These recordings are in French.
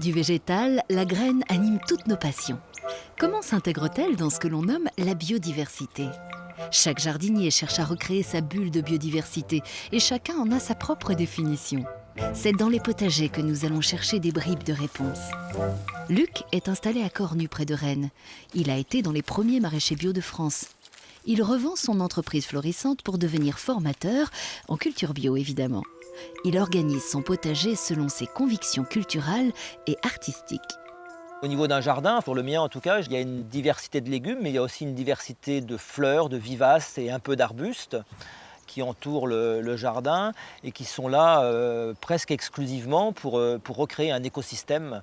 du végétal, la graine anime toutes nos passions. Comment s'intègre-t-elle dans ce que l'on nomme la biodiversité ? Chaque jardinier cherche à recréer sa bulle de biodiversité et chacun en a sa propre définition. C'est dans les potagers que nous allons chercher des bribes de réponses. Luc est installé à Cornu près de Rennes. Il a été dans les premiers maraîchers bio de France. Il revend son entreprise florissante pour devenir formateur, en culture bio évidemment. Il organise son potager selon ses convictions culturelles et artistiques. Au niveau d'un jardin, pour le mien en tout cas, il y a une diversité de légumes, mais il y a aussi une diversité de fleurs, de vivaces et un peu d'arbustes qui entourent le jardin et qui sont là presque exclusivement pour recréer un écosystème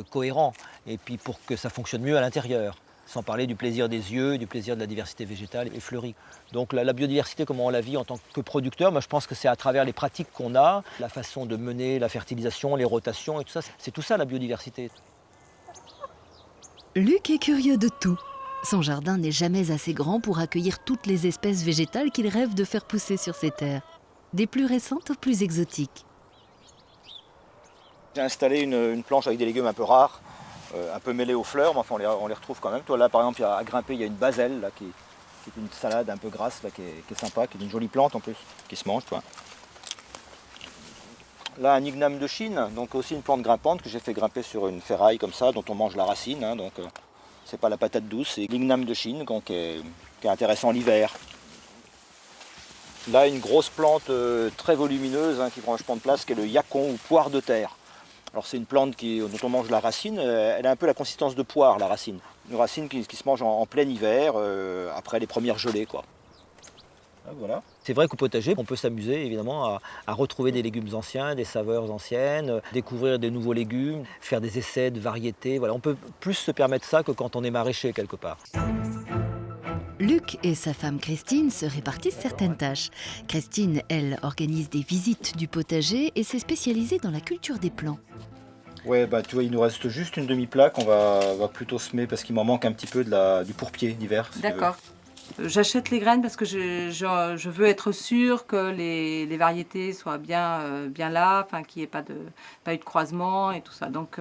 cohérent et puis pour que ça fonctionne mieux à l'intérieur. Sans parler du plaisir des yeux, du plaisir de la diversité végétale et fleurie. Donc la biodiversité, comment on la vit en tant que producteur, moi je pense que c'est à travers les pratiques qu'on a, la façon de mener la fertilisation, les rotations et tout ça, c'est tout ça la biodiversité. Luc est curieux de tout. Son jardin n'est jamais assez grand pour accueillir toutes les espèces végétales qu'il rêve de faire pousser sur ses terres, des plus récentes aux plus exotiques. J'ai installé une planche avec des légumes un peu rares, un peu mêlés aux fleurs, mais enfin on les retrouve quand même. Toi là par exemple à grimper il y a une baselle là, qui est une salade un peu grasse là, qui est sympa, qui est une jolie plante en plus, qui se mange. Toi. Là un igname de Chine, donc aussi une plante grimpante que j'ai fait grimper sur une ferraille comme ça, dont on mange la racine, hein, donc c'est pas la patate douce, c'est l'igname de Chine donc, qui est intéressant l'hiver. Là une grosse plante très volumineuse hein, qui prend vachement de place, qui est le yacon ou poire de terre. Alors c'est une plante dont on mange la racine, elle a un peu la consistance de poire la racine. Une racine qui se mange en plein hiver, après les premières gelées quoi. Ah, voilà. C'est vrai qu'au potager, on peut s'amuser évidemment à retrouver des légumes anciens, des saveurs anciennes, découvrir des nouveaux légumes, faire des essais de variétés. Voilà, on peut plus se permettre ça que quand on est maraîcher quelque part. Luc et sa femme Christine se répartissent certaines tâches. Christine, elle, organise des visites du potager et s'est spécialisée dans la culture des plants. Ouais, bah tu vois, il nous reste juste une demi-plaque, on va plutôt semer parce qu'il m'en manque un petit peu du pourpier d'hiver. Si D'accord. J'achète les graines parce que je veux être sûre que les variétés soient bien là, enfin qu'il n'y ait pas eu de croisement et tout ça. Donc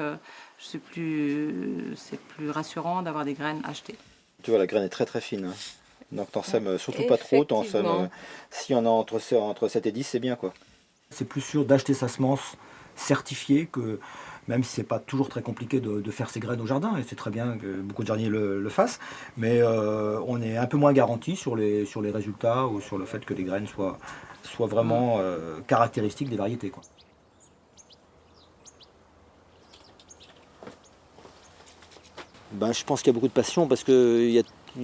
c'est plus rassurant d'avoir des graines achetées. Tu vois, la graine est très très fine. Hein. Donc t'en sèmes surtout pas trop, t'en sèmes, si on a entre 7 et 10, c'est bien quoi. C'est plus sûr d'acheter sa semence certifiée que même si c'est pas toujours très compliqué de faire ses graines au jardin, et c'est très bien que beaucoup de jardiniers le fassent, mais on est un peu moins garanti sur les résultats ou sur le fait que les graines soient vraiment caractéristiques des variétés. Quoi. Ben, je pense qu'il y a beaucoup de passion parce qu'il y a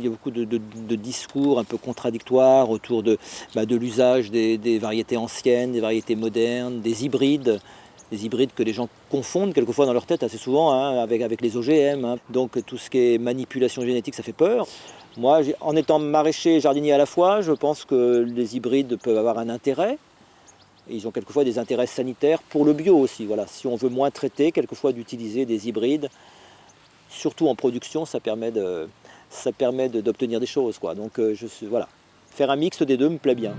beaucoup de discours un peu contradictoires autour de l'usage des variétés anciennes, des variétés modernes, des hybrides que les gens confondent quelquefois dans leur tête assez souvent hein, avec les OGM. Hein. Donc tout ce qui est manipulation génétique, ça fait peur. Moi, en étant maraîcher et jardinier à la fois, je pense que les hybrides peuvent avoir un intérêt. Et ils ont quelquefois des intérêts sanitaires pour le bio aussi. Voilà. Si on veut moins traiter, quelquefois d'utiliser des hybrides, surtout en production, ça permet d'obtenir des choses. Quoi. Donc voilà. Faire un mix des deux me plaît bien.